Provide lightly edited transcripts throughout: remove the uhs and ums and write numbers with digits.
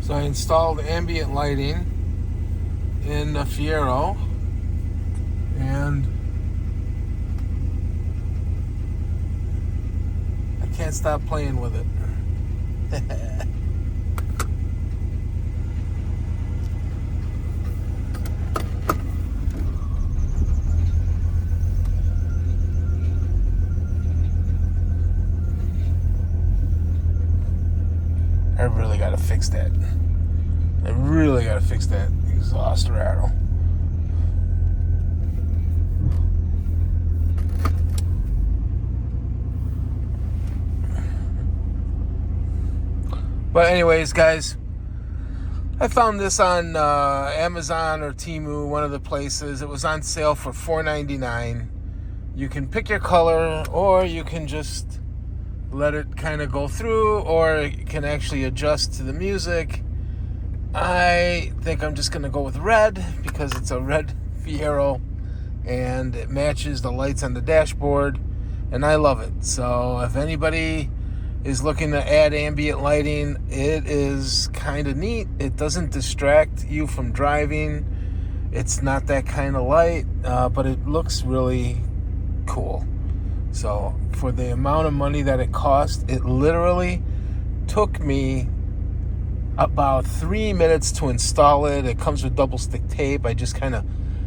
So I installed ambient lighting in the Fiero, and I can't stop playing with it. I really gotta fix that. I really gotta fix that exhaust rattle. But anyways, guys, I found this on Amazon or Temu, one of the places. It was on sale for $4.99. You can pick your color, or you can just let it kind of go through, or it can actually adjust to the music. I think I'm just going to go with red because it's a red Fiero and it matches the lights on the dashboard, and I love it. So if anybody is looking to add ambient lighting, it is kind of neat. It doesn't distract you from driving. It's not that kind of light, but it looks really cool. So for the amount of money that it cost, it literally took me about 3 minutes to install it. It comes with double stick tape. I just kind of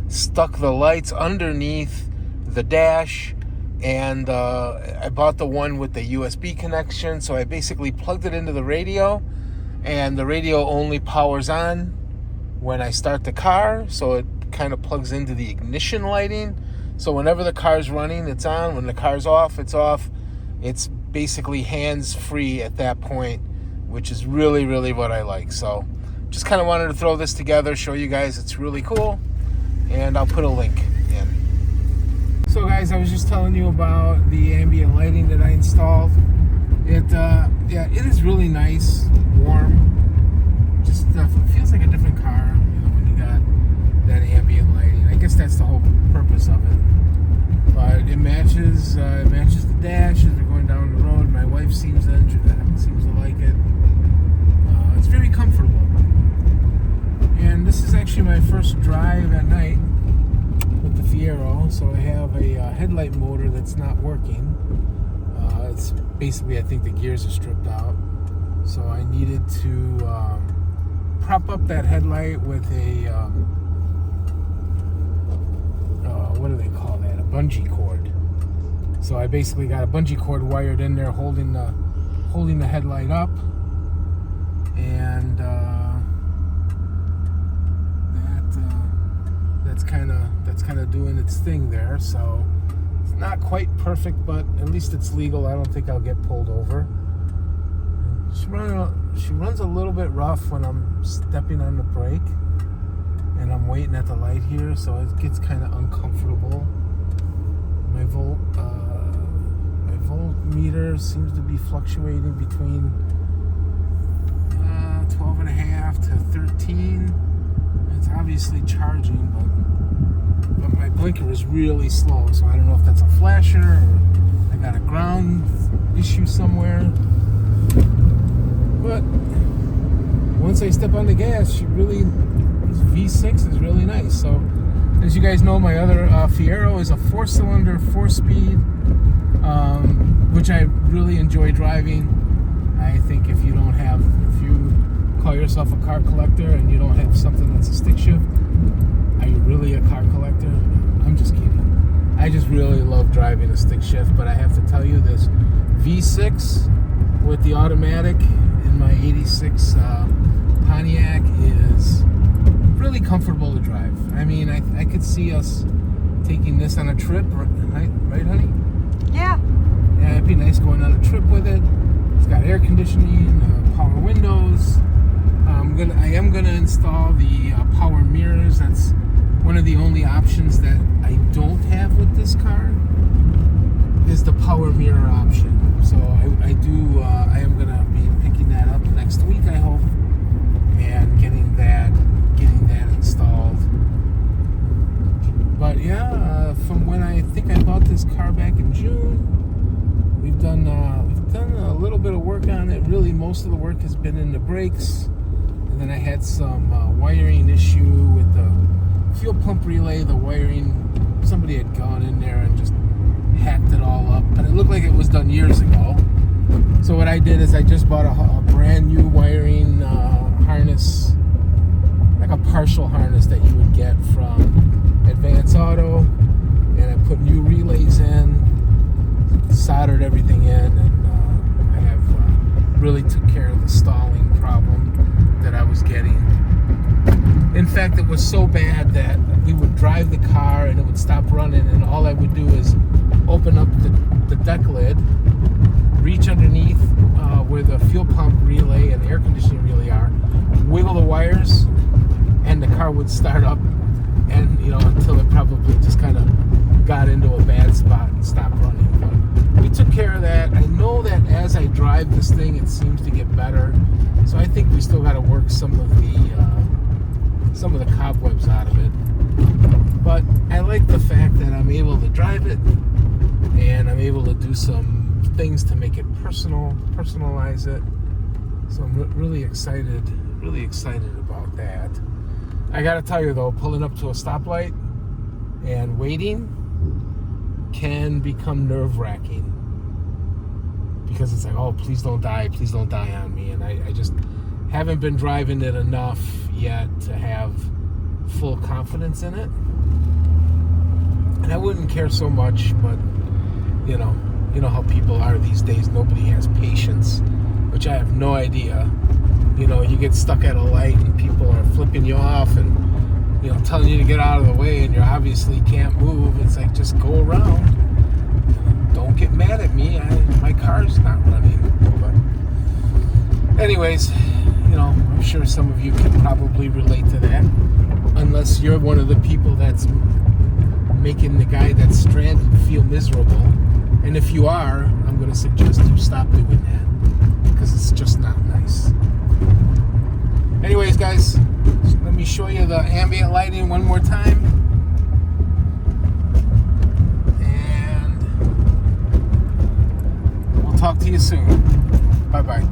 stuck the lights underneath the dash, and I bought the one with the USB connection. So I basically plugged it into the radio, and the radio only powers on when I start the car. So it kind of plugs into the ignition lighting. So whenever the car's running, it's on. When the car's off, it's off. It's basically hands-free at that point, which is really, really what I like. So just kind of wanted to throw this together, show you guys it's really cool, and I'll put a link in. So guys, I was just telling you about the ambient lighting that I installed. It is really nice, warm. Just feels like a different car, when you got that ambient lighting. I guess that's the whole purpose of it. But it matches the dash as we're going down the road. My wife seems to like it. It's very comfortable. And this is actually my first drive at night with the Fiero. So I have a headlight motor that's not working. It's basically, I think the gears are stripped out. So I needed to prop up that headlight with a what do they call that? A bungee cord. So I basically got a bungee cord wired in there, holding the headlight up, and that's kind of doing its thing there. So it's not quite perfect, but at least it's legal. I don't think I'll get pulled over. She runs a little bit rough when I'm stepping on the brake and I'm waiting at the light here, so it gets kind of uncomfortable. My voltmeter seems to be fluctuating between 12.5 to 13. It's obviously charging, but my blinker is really slow, so I don't know if that's a flasher or I got a ground issue somewhere. But once I step on the gas, this V6 is really nice. So as you guys know, my other Fiero is a 4-cylinder, 4-speed, which I really enjoy driving. I think if you call yourself a car collector and you don't have something that's a stick shift, are you really a car collector? I'm just kidding. I just really love driving a stick shift, but I have to tell you, this V6 with the automatic in my 86 Pontiac is really comfortable to drive. I mean, I could see us taking this on a trip, right, honey? Yeah. Yeah, it'd be nice going on a trip with it. It's got air conditioning, power windows. I am gonna install the power mirrors. That's one of the only options that I don't have with this car, is the power mirror option. So I am gonna be picking that up next week, I hope, and getting that installed. But yeah, from when I think I bought this car back in June, we've done a little bit of work on it. Really, most of the work has been in the brakes. And then I had some wiring issue with the fuel pump relay. The wiring, somebody had gone in there and just hacked it all up. But it looked like it was done years ago. So what I did is I just bought a brand new wiring harness, like a partial harness that you would get from Advance Auto. And I put new relays in, soldered everything in, and I have really took care of the stalling problem that I was getting. In fact, it was so bad that we would drive the car and it would stop running, and all I would do is open up the deck lid, reach underneath where the fuel pump relay and air conditioning relay are, wiggle the wires, and the car would start up, and until it probably just kind of got into a bad spot and stopped running. But we took care of that. I know that as I drive this thing, it seems to get better. So I think we still got to work some of the cobwebs out of it. But I like the fact that I'm able to drive it, and I'm able to do some things to make it personalize it. So I'm really excited about that. I gotta tell you though, pulling up to a stoplight and waiting can become nerve-wracking, because it's like, oh, please don't die on me. And I just haven't been driving it enough yet to have full confidence in it. And I wouldn't care so much, but you know how people are these days. Nobody has patience, which I have no idea. You get stuck at a light and people are flipping you off and telling you to get out of the way, and you obviously can't move. It's like, just go around. Don't get mad at me. My car's not running. But anyways, I'm sure some of you can probably relate to that, unless you're one of the people that's making the guy that's stranded feel miserable. And if you are, I'm going to suggest you stop doing that, because it's just not nice. Anyways, guys, let me show you the ambient lighting one more time. And we'll talk to you soon. Bye-bye.